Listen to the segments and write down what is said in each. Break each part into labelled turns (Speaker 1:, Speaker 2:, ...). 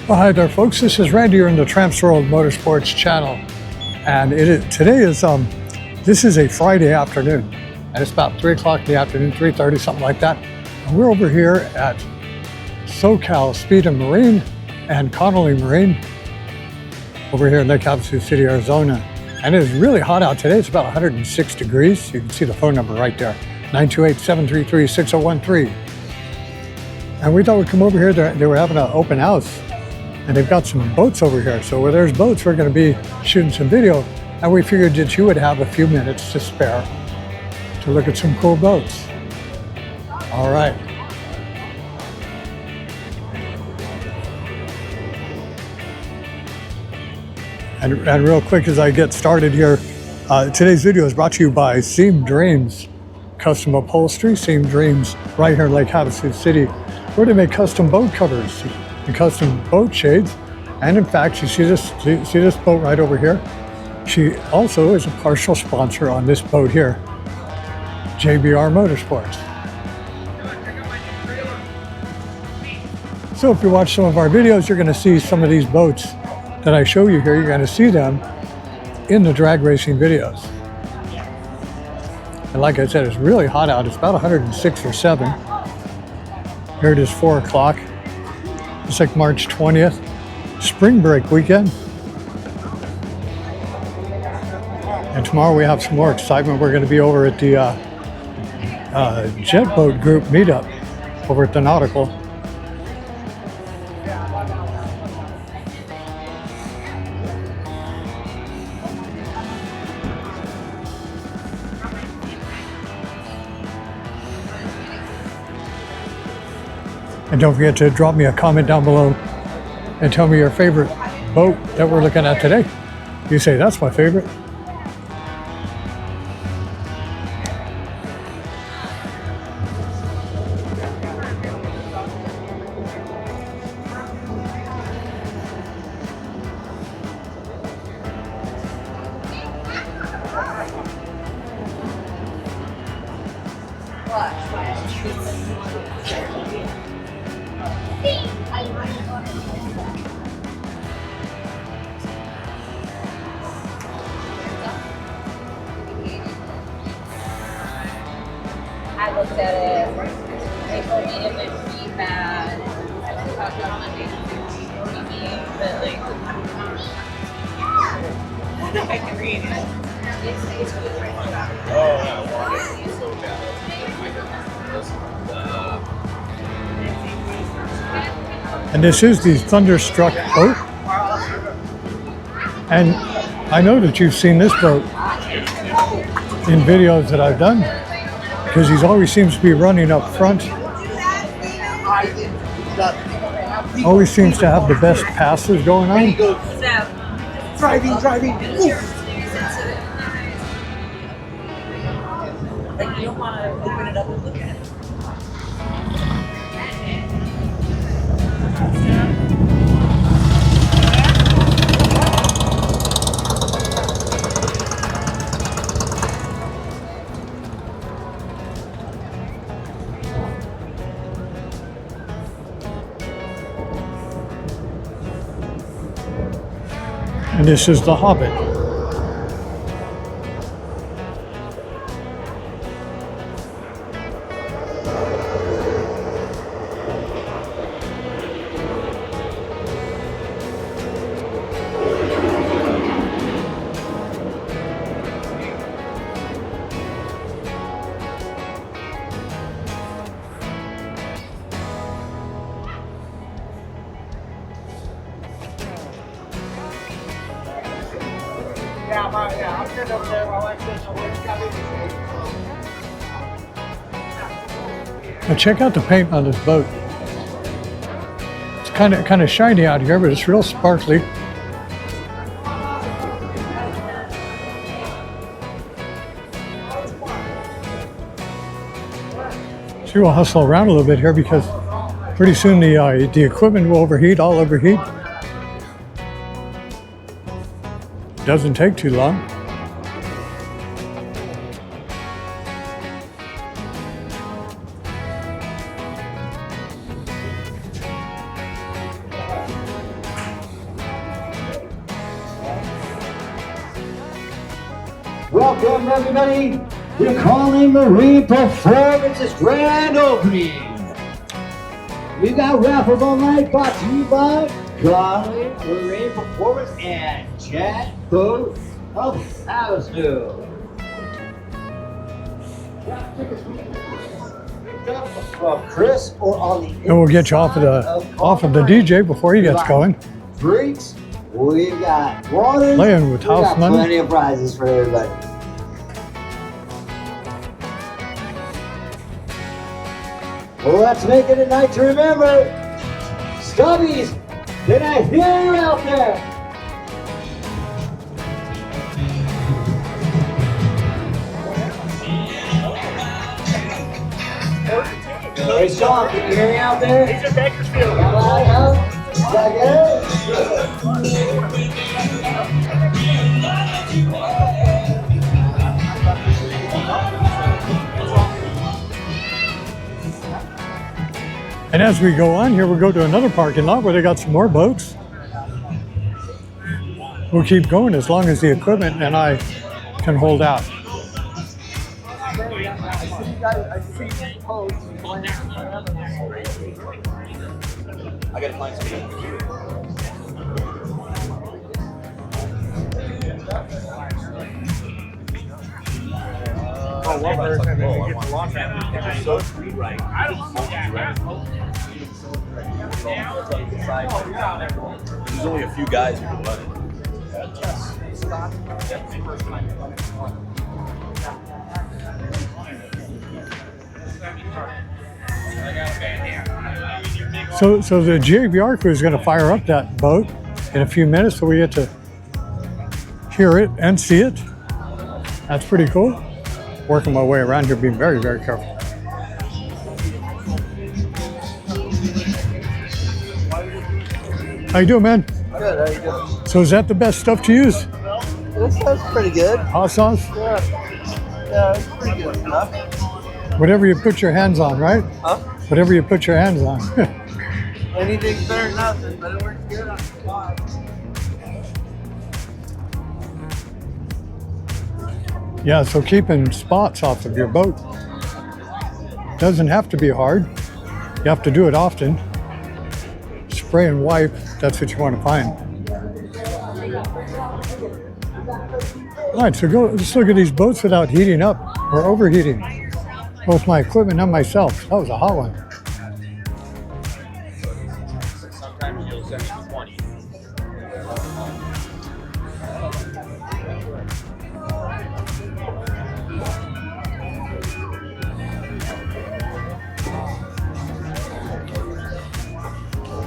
Speaker 1: Well, hi there, folks. This is Randy here in the TheTrampsworld Motorsports channel, and this is a Friday afternoon, and it's about 3 o'clock in the afternoon, 3:30, something like that. And we're over here at SoCal Speed and Marine and Connolly Marine over here in Lake Havasu City, Arizona. And it is really hot out today. It's about 106 degrees. You can see the phone number right there, 928-733-6013. And we thought we'd come over here. They were having an open house, and they've got some boats over here. So where there's boats, we're going to be shooting some video. And we figured that you would have a few minutes to spare to look at some cool boats. All right. And real quick as I get started here, today's video is brought to you by Seam Dreams Custom Upholstery. Seam Dreams right here in Lake Havasu City, where they make custom boat covers and custom boat shades. And in fact, you see this boat right over here? She also is a partial sponsor on this boat here, JBR Motorsports. So if you watch some of our videos, you're going to see some of these boats that I show you here. You're going to see them in the drag racing videos. And like I said, it's really hot out. It's about 106 or 7. Here it is, 4 o'clock. It's like March 20th, spring break weekend. And tomorrow we have some more excitement. We're going to be over at the Jet Boat Group meetup over at the Nautical. And don't forget to drop me a comment down below and tell me your favorite boat that we're looking at today. You say, that's my favorite.
Speaker 2: I looked at it. They told me it would be bad. I talked on Monday to me, but like, I can read it. It's good right now.
Speaker 1: And this is the Thunderstruck boat. And I know that you've seen this boat in videos that I've done, because he always seems to be running up front. Always seems to have the best passes going on.
Speaker 2: Driving. Like, you don't want to open it up and look at it.
Speaker 1: And this is the Hobbit. Now check out the paint on this boat. It's kind of shiny out here, but it's real sparkly. So we'll hustle around a little bit here because pretty soon the equipment will overheat. I'll overheat. Doesn't take too long.
Speaker 3: welcome everybody to Connolly Marine Performance's grand opening. We've got raffles all night brought to you by Connolly Marine Performance and Jet Boat of Havasu. From Chris or on the
Speaker 1: And we'll get you off of the DJ before he gets going.
Speaker 3: Drinks, we've got water,
Speaker 1: Playing with house
Speaker 3: got
Speaker 1: money.
Speaker 3: plenty of prizes for everybody. Well, let's make it a night to remember. Stubbies, can I hear you out there? Hey, Sean, can you hear me out there? He's in Bakersfield. Am I out? Is that
Speaker 1: And as we go on here, we'll go to another parking lot where they got some more boats. We'll keep going as long as the equipment and I can hold out.
Speaker 4: I gotta find some.
Speaker 5: Oh, one person and then you get to launch it.
Speaker 4: So right.
Speaker 5: I don't see that.
Speaker 4: There's only a few guys who can run it.
Speaker 1: So the GABR crew is going to fire up that boat in a few minutes, so we get to hear it and see it. That's pretty cool. Working my way around here, being very, very careful. How you doing, man?
Speaker 6: Good, how you doing?
Speaker 1: So is that the best stuff to use?
Speaker 6: This stuff's pretty good.
Speaker 1: Hot sauce?
Speaker 6: Yeah, it's pretty good enough.
Speaker 1: Whatever you put your hands on, right?
Speaker 6: Huh?
Speaker 1: Whatever you put your hands on.
Speaker 6: Anything's better than nothing, but it works good on the spot.
Speaker 1: Yeah, so keeping spots off of your boat doesn't have to be hard. You have to do it often. Spray and wipe, that's what you want to find. All right, so let's look at these boats without heating up or overheating. Both my equipment and myself. That was a hot one.
Speaker 5: Sometimes you'll send me 20.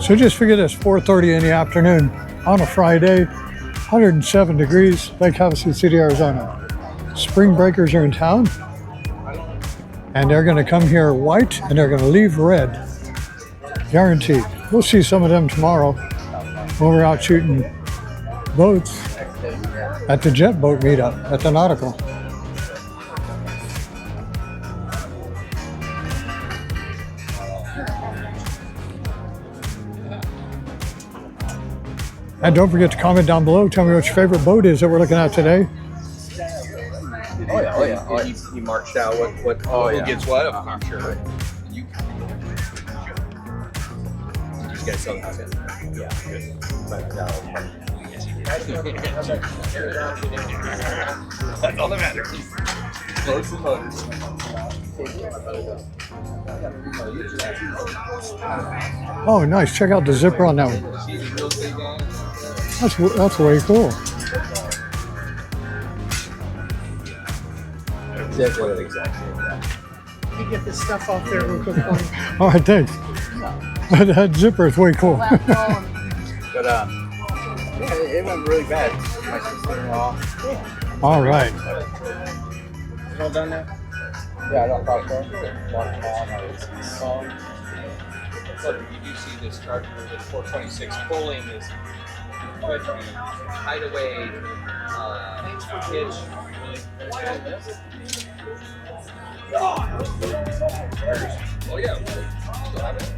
Speaker 1: So just figure this, 4:30 in the afternoon on a Friday, 107 degrees, Lake Havasu City, Arizona. Spring breakers are in town, and they're going to come here white, and they're going to leave red. Guaranteed. We'll see some of them tomorrow when we're out shooting boats at the jet boat meetup at the Nautical. And don't forget to comment down below. Tell me what your favorite boat is that we're looking at today.
Speaker 4: Oh yeah. He marked out what who gets what. I'm sure. You guys saw the house yet? Yeah. Good. That's all that matters. Close the motors.
Speaker 1: Oh, nice. Check out the zipper on that one. That's way cool.
Speaker 4: Exactly.
Speaker 7: Let me get this stuff off there real quick for you.
Speaker 1: All right, thanks. That zipper is way cool.
Speaker 4: But yeah, it went really bad. My sister-in-law.
Speaker 1: All right.
Speaker 4: Is it all done now? Yeah, I got crossed off.
Speaker 5: So you do see this chart where the 426 pulling is with the hideaway hitch. Oh yeah. Still have it.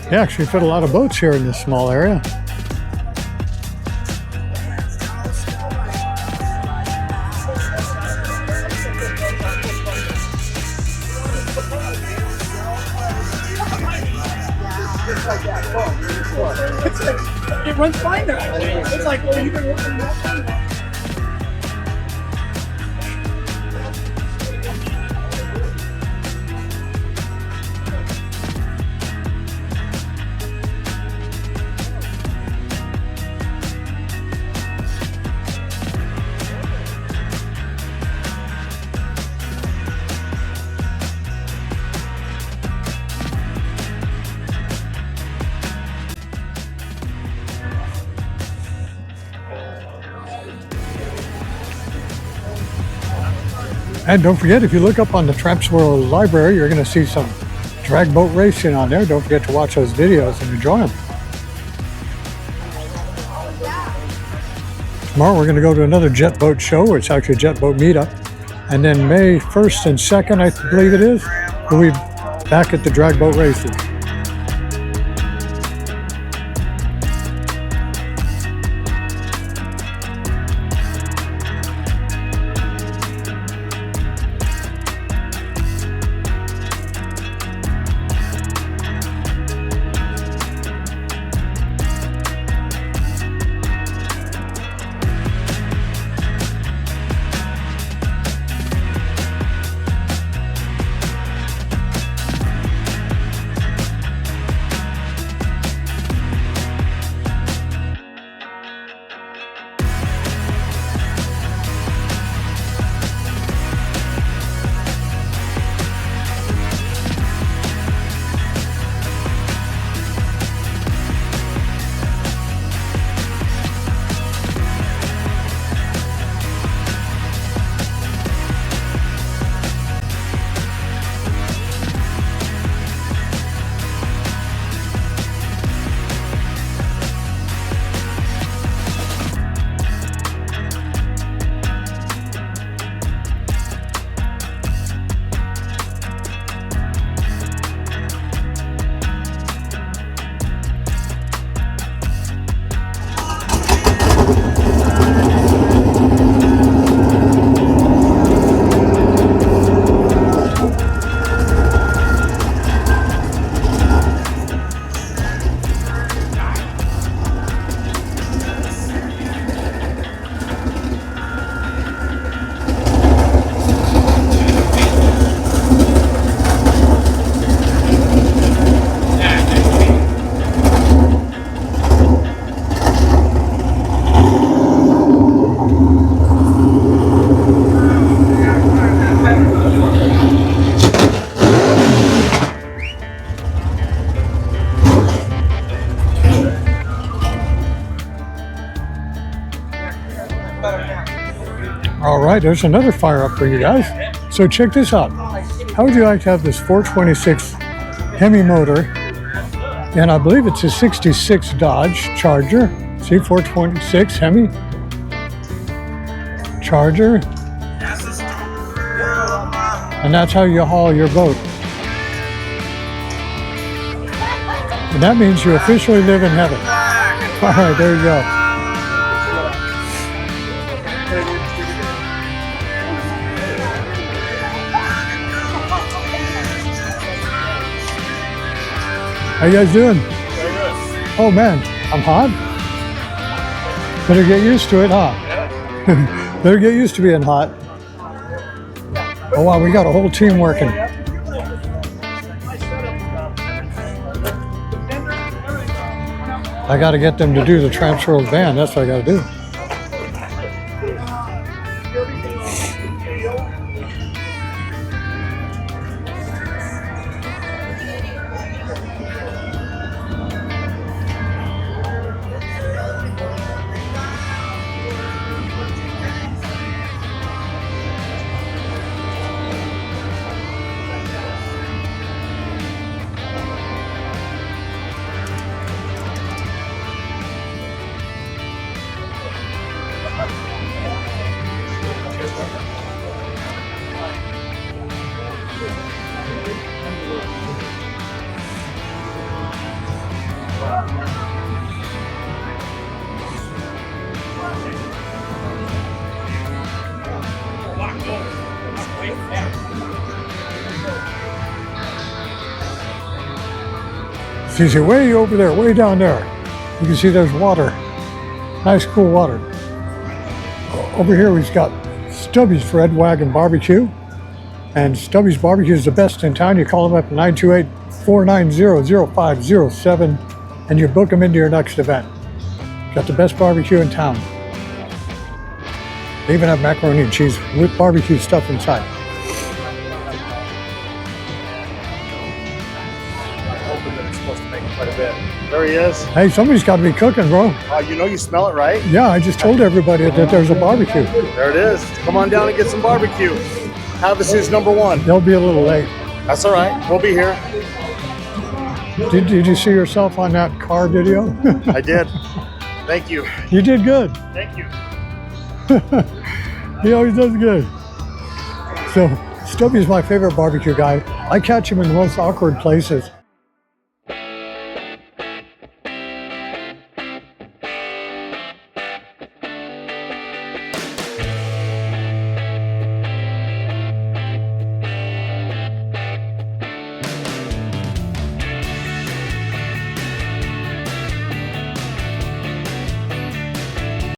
Speaker 1: They actually fit a lot of boats here in this small area.
Speaker 7: it runs fine there. It's like, well, you've been working that.
Speaker 1: And don't forget, if you look up on the Tramps World Library, you're going to see some drag boat racing on there. Don't forget to watch those videos and enjoy them. Tomorrow we're going to go to another jet boat show. It's actually a jet boat meetup. And then May 1st and 2nd, I believe it is, we'll be back at the drag boat races. All right, there's another fire up for you guys. So check this out. How would you like to have this 426 Hemi motor, and I believe it's a 66 Dodge Charger. See, 426 Hemi Charger. And that's how you haul your boat. And that means you officially live in heaven. All right, there you go. How you guys doing? Oh man, I'm hot. Better get used to it, huh? Better get used to being hot. Oh wow, we got a whole team working. I got to get them to do the TheTrampsworld band. That's what I got to do. So you say, way over there, way down there. You can see there's water. Nice, cool water. Over here we've got Stubby's Red Wagon Barbecue. And Stubby's Barbecue is the best in town. You call them up at 928-490-0507 and you book them into your next event. Got the best barbecue in town. They even have macaroni and cheese with barbecue stuff inside.
Speaker 6: Hoping that it's supposed to make quite a bit. There he is.
Speaker 1: Hey, somebody's got to be cooking, bro.
Speaker 6: You know you smell it, right?
Speaker 1: Yeah, I just told everybody that there's a barbecue.
Speaker 6: There it is. Come on down and get some barbecue. Havasu's #1.
Speaker 1: They'll be a little late.
Speaker 6: That's all right. We'll be here.
Speaker 1: Did you see yourself on that car video?
Speaker 6: I did. Thank you.
Speaker 1: You did good.
Speaker 6: Thank you.
Speaker 1: He always does good. So Stubby's my favorite barbecue guy. I catch him in the most awkward places.